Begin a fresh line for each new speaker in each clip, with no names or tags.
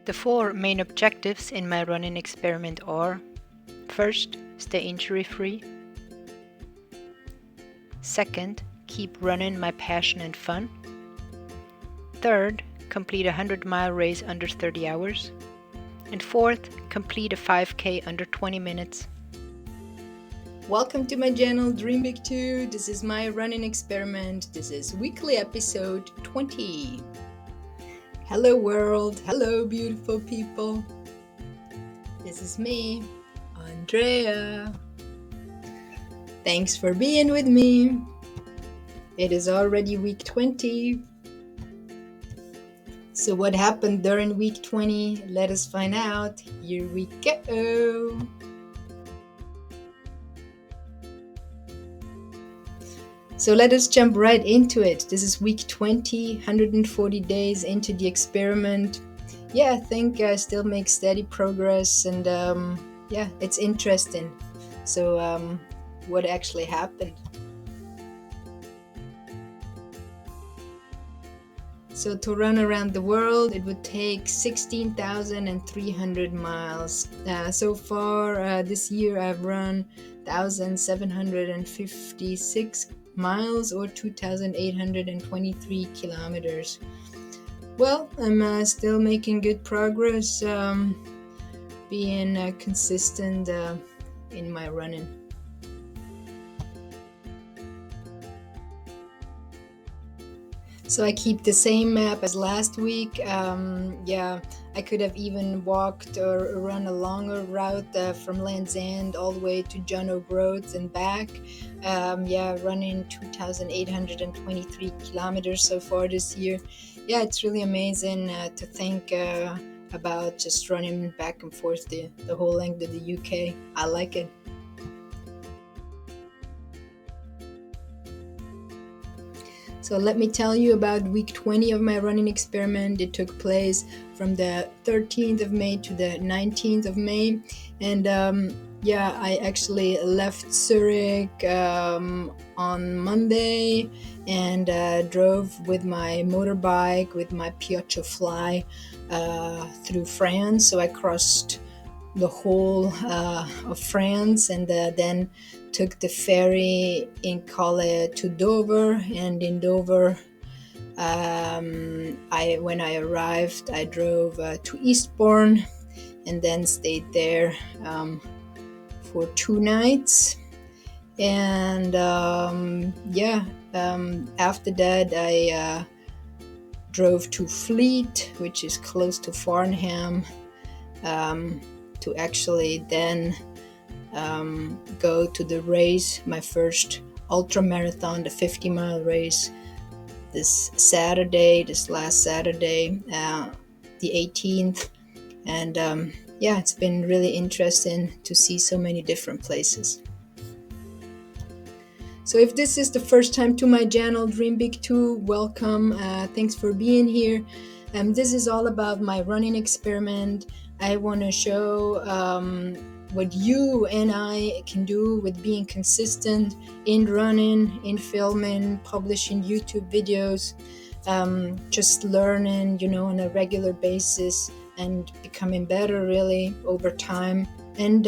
The four main objectives in my running experiment are: first, stay injury-free. Second, keep running my passion and fun. Third, complete a 100-mile race under 30 hours. And fourth, complete a 5K under 20 minutes.
Welcome to my channel Dream Big 2. This is my running experiment. This is weekly episode 20. Hello world, hello beautiful people. This is me, Andrea. Thanks for being with me. It is already week 20. So what happened during week 20? Let us find out. Here we go. So let us jump right into it. This is week 20, 140 days into the experiment. Yeah, I think I still make steady progress, and yeah, it's interesting. So what actually happened? So to run around the world, it would take 16,300 miles. So far this year, I've run 1,756 miles or 2,823 kilometers. Well, I'm still making good progress, being consistent in my running. So I keep the same map as last week. Yeah, I could have even walked or run a longer route from Land's End all the way to John O'Groats and back. Yeah, running 2,823 kilometers so far this year. Yeah, it's really amazing to think about just running back and forth the whole length of the UK. I like it. So let me tell you about week 20 of my running experiment. It took place from the 13th of May to the 19th of May. And yeah, I actually left Zurich on Monday and drove with my motorbike, with my Piaggio Fly through France. So I crossed the whole of France, and then took the ferry in Calais to Dover, and in Dover when I arrived, I drove to Eastbourne and then stayed there for 2 nights. And yeah, after that I drove to Fleet, which is close to Farnham, to actually then go to the race, my first ultra marathon, the 50-mile race, this last Saturday, the 18th. And yeah, it's been really interesting to see so many different places. So if this is the first time to my channel Dream Big 2, welcome. Thanks for being here. This is all about my running experiment. I want to show what you and I can do with being consistent in running, in filming, publishing YouTube videos, just learning, on a regular basis and becoming better really over time, and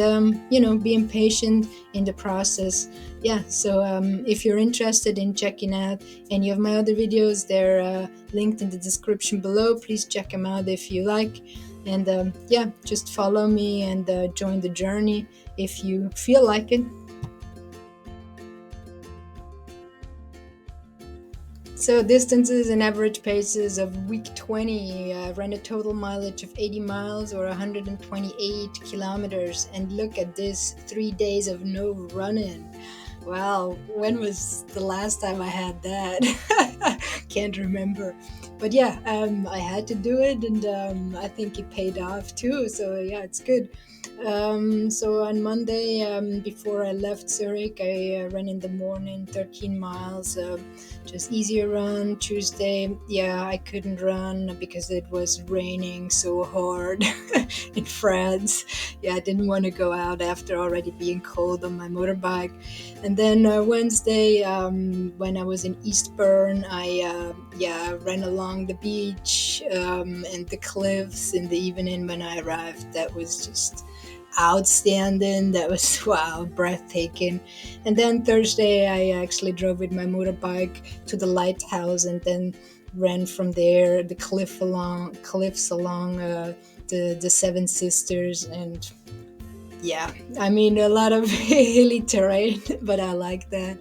being patient in the process. Yeah, so if you're interested in checking out any of my other videos, they're linked in the description below. Please check them out if you like. And yeah, just follow me and join the journey if you feel like it. So distances and average paces of week 20, ran a total mileage of 80 miles or 128 kilometers. And look at this, 3 days of no running. Wow, when was the last time I had that? Can't remember. But yeah, I had to do it, and I think it paid off too. So yeah, it's good. So on Monday, before I left Zurich, I ran in the morning 13 miles, just easier run. Tuesday, yeah, I couldn't run because it was raining so hard in France. Yeah, I didn't want to go out after already being cold on my motorbike. And then Wednesday, when I was in Eastbourne, I ran along the beach and the cliffs in the evening when I arrived. That was just outstanding. That was wow, breathtaking. And then Thursday, I actually drove with my motorbike to the lighthouse and then ran from there the cliffs along the Seven Sisters. And yeah, I mean, a lot of hilly terrain, but I like that.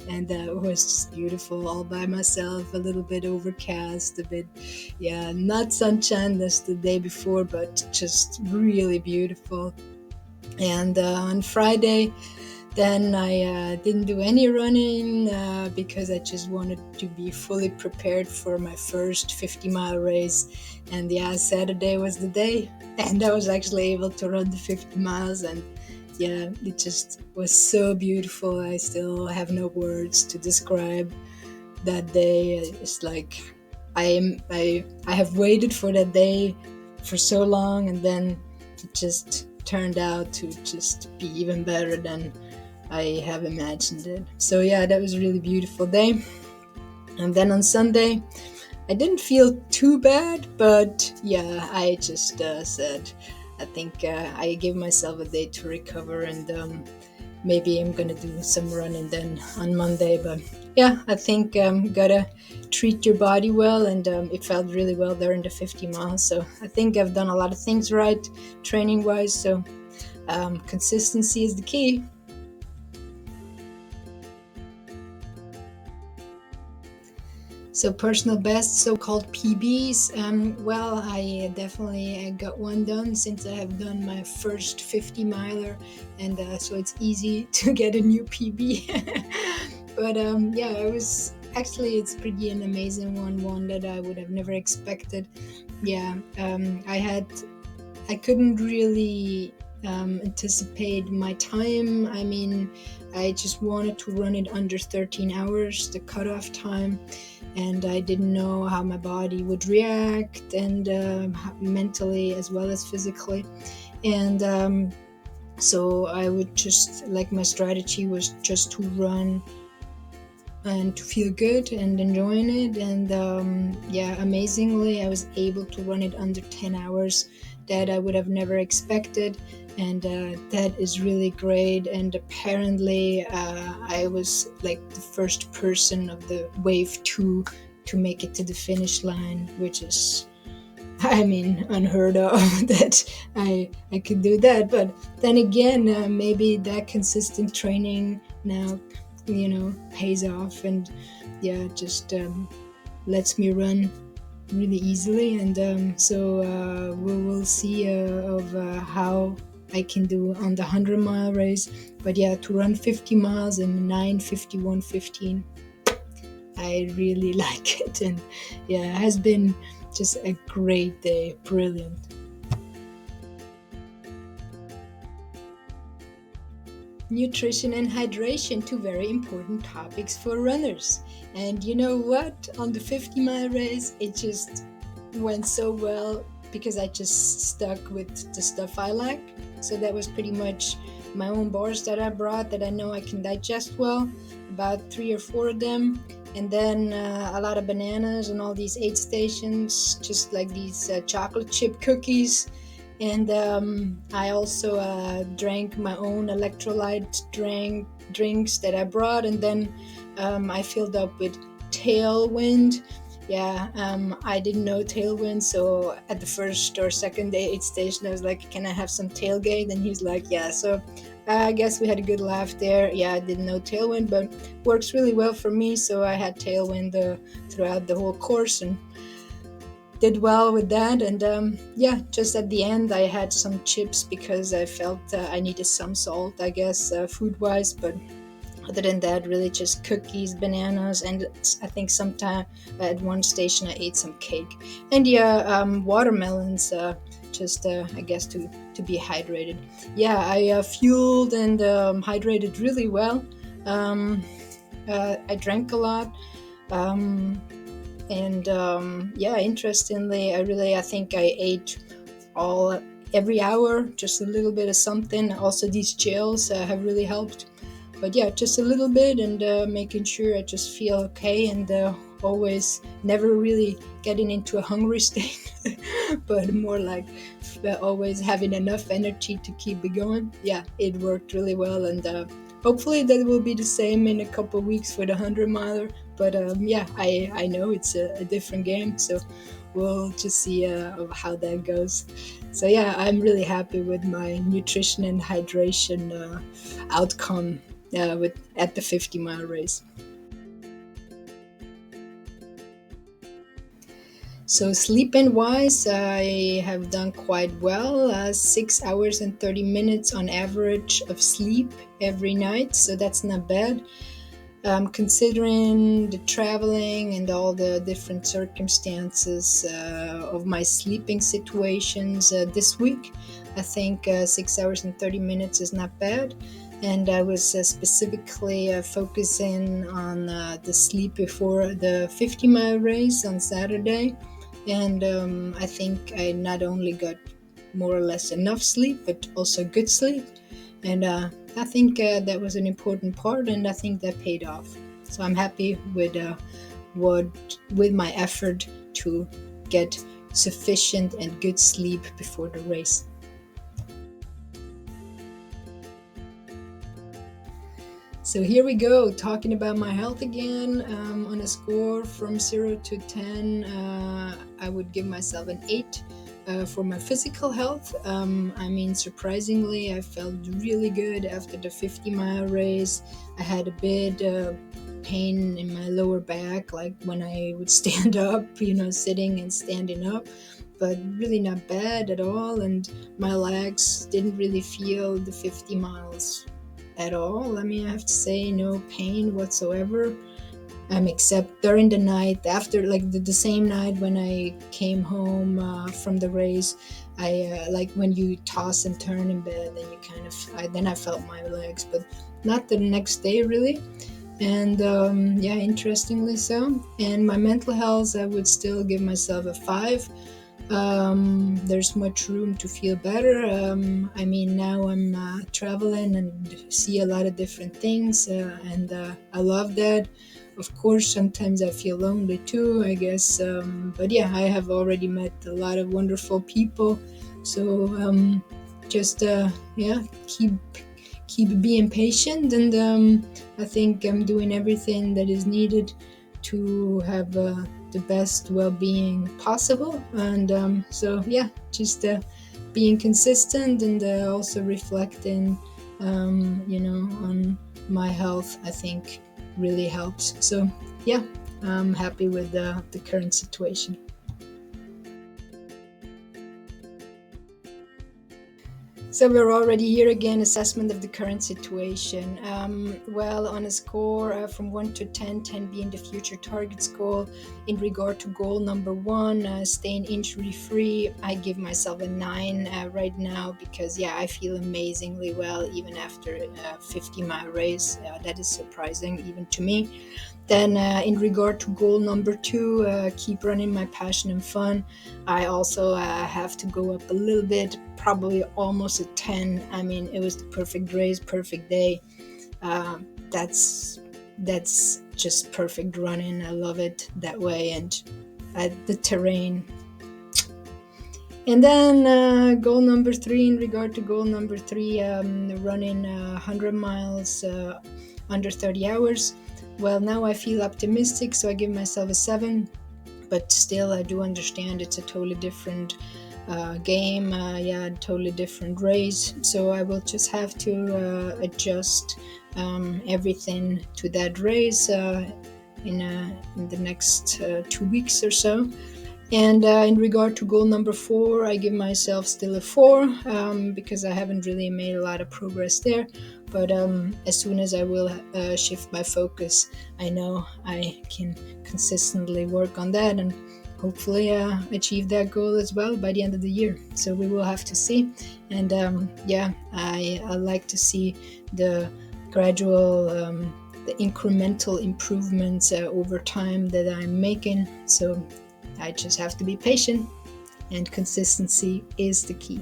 And it was just beautiful all by myself, a little bit overcast, a bit, yeah, not sunshine as the day before, but just really beautiful. And on Friday, then I didn't do any running because I just wanted to be fully prepared for my first 50-mile race. And yeah, Saturday was the day, and I was actually able to run the 50 miles. And yeah, it just was so beautiful. I still have no words to describe that day. It's like I have waited for that day for so long, and then it just turned out to just be even better than I have imagined it. So yeah, that was a really beautiful day. And then on Sunday, I didn't feel too bad, but yeah, I just said, I think I gave myself a day to recover, and maybe I'm gonna do some running then on Monday. But yeah, I think gotta treat your body well, and it felt really well there in the 50 miles. So I think I've done a lot of things right, training wise. So consistency is the key. So personal bests, so-called PBs. Well, I definitely got one done since I have done my first 50 miler, and so it's easy to get a new PB. But yeah, it was actually it's pretty an amazing one that I would have never expected. Yeah, I couldn't really anticipate my time. I mean, I just wanted to run it under 13 hours, the cutoff time, and I didn't know how my body would react, and mentally as well as physically. And so I would just, like, my strategy was just to run and to feel good and enjoying it. And yeah, amazingly, I was able to run it under 10 hours. That I would have never expected, and that is really great. And apparently I was like the first person of the wave 2 to make it to the finish line, which is, I mean, unheard of that I could do that. But then again, maybe that consistent training now, pays off, and yeah, just lets me run really easily. And so we will see of how I can do on the 100-mile race. But yeah, to run 50 miles in 9:51:15, I really like it. And yeah, it has been just a great day. Brilliant. Nutrition and hydration, two very important topics for runners. And you know what? On the 50-mile race, it just went so well because I just stuck with the stuff I like. So that was pretty much my own bars that I brought that I know I can digest well, about 3 or 4 of them. And then a lot of bananas and all these aid stations, just like these chocolate chip cookies. And I also drank my own electrolyte drinks that I brought. And then I filled up with Tailwind. Yeah, I didn't know Tailwind, so at the first or second day aid station, I was like, can I have some Tailgate? And he's like, yeah. So I guess we had a good laugh there. Yeah, I didn't know Tailwind, but works really well for me. So I had Tailwind throughout the whole course, and did well with that. And yeah, just at the end I had some chips because I felt I needed some salt, I guess, food-wise. But other than that, really just cookies, bananas, and I think sometime at one station I ate some cake. And yeah, watermelons, just I guess to be hydrated. Yeah, I fueled and hydrated really well. I drank a lot. And yeah, interestingly, I think I ate every hour, just a little bit of something. Also, these gels have really helped. But yeah, just a little bit, and making sure I just feel okay. And always never really getting into a hungry state, but more like always having enough energy to keep it going. Yeah, it worked really well, and hopefully that will be the same in a couple of weeks for the 100 miler. But yeah, I know it's a different game, so we'll just see how that goes. So yeah, I'm really happy with my nutrition and hydration outcome at the 50-mile race. So sleeping wise, I have done quite well. 6 hours and 30 minutes on average of sleep every night, so that's not bad. Considering the traveling and all the different circumstances of my sleeping situations this week, I think 6 hours and 30 minutes is not bad. And I was specifically focusing on the sleep before the 50-mile race on Saturday. And I think I not only got more or less enough sleep, but also good sleep. And I think that was an important part, and I think that paid off. So I'm happy with my effort to get sufficient and good sleep before the race. So here we go, talking about my health again. On a score from 0 to 10, I would give myself an 8. For my physical health, I mean, surprisingly, I felt really good after the 50-mile race. I had a bit pain in my lower back, like when I would stand up, sitting and standing up, but really not bad at all. And my legs didn't really feel the 50 miles at all. I mean, I have to say, no pain whatsoever. Except during the night after, like the same night when I came home from the race, I like when you toss and turn in bed, and then I felt my legs, but not the next day really. And yeah, interestingly so. And my mental health, I would still give myself a 5. There's much room to feel better. I mean, now I'm traveling and see a lot of different things, and I love that. Of course, sometimes I feel lonely too, I guess. But yeah, I have already met a lot of wonderful people. So just yeah, keep being patient, and I think I'm doing everything that is needed to have the best well-being possible. And so yeah, just being consistent, and also reflecting, on my health, I think really helps. So yeah, I'm happy with the current situation. So we're already here again, assessment of the current situation. Well, on a score from 1 to 10, 10 being the future targets goal, in regard to goal number 1, staying injury free, I give myself a 9 right now, because yeah, I feel amazingly well even after a 50-mile race. That is surprising even to me. Then in regard to goal number 2, keep running my passion and fun, I also have to go up a little bit, probably almost a 10. I mean, it was the perfect race, perfect day. That's just perfect running. I love it that way, and the terrain. And then goal number 3, in regard to goal number 3, running 100 miles under 30 hours. Well, now I feel optimistic, so I give myself a 7, but still I do understand it's a totally different game, totally different race, so I will just have to adjust everything to that race in the next 2 weeks or so. And in regard to goal number 4, I give myself still a 4, because I haven't really made a lot of progress there. But as soon as I will shift my focus, I know I can consistently work on that and hopefully achieve that goal as well by the end of the year. So we will have to see. And I like to see the gradual, the incremental improvements over time that I'm making. So I just have to be patient, and consistency is the key.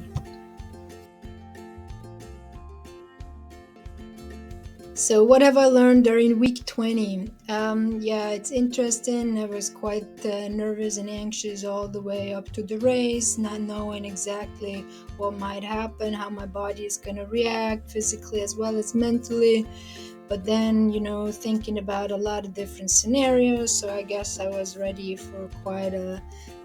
So, what have I learned during week 20? Yeah, it's interesting. I was quite nervous and anxious all the way up to the race, not knowing exactly what might happen, how my body is going to react physically as well as mentally. But then, thinking about a lot of different scenarios, so I guess I was ready for quite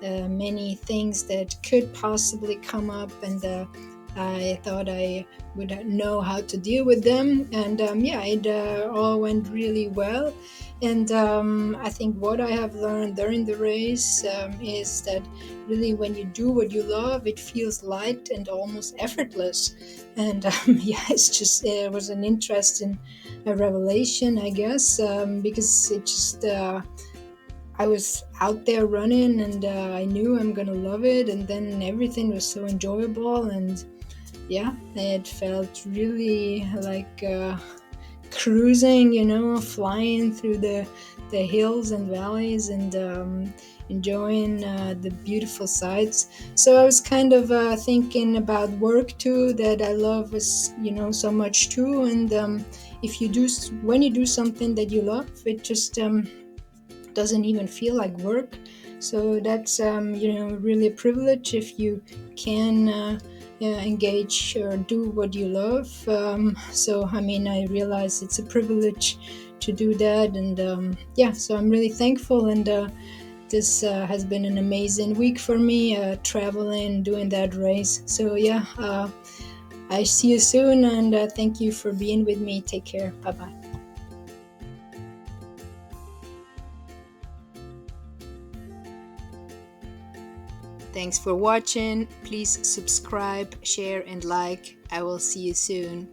many things that could possibly come up, and I thought I would know how to deal with them. And yeah, it all went really well. And I think what I have learned during the race is that really when you do what you love, it feels light and almost effortless. And yeah, it was an interesting revelation, I guess, because it just I was out there running, and I knew I'm gonna love it, and then everything was so enjoyable, and yeah, it felt really like cruising, flying through the hills and valleys, and enjoying the beautiful sights. So I was kind of thinking about work too, that I love so much too. And if you do when you do something that you love, it just doesn't even feel like work. So that's really a privilege if you can engage or do what you love. So I mean, I realize it's a privilege to do that, and yeah, so I'm really thankful. And this has been an amazing week for me, traveling, doing that race. So yeah, I see you soon, and thank you for being with me. Take care. Bye bye. Thanks for watching. Please subscribe, share, and like. I will see you soon.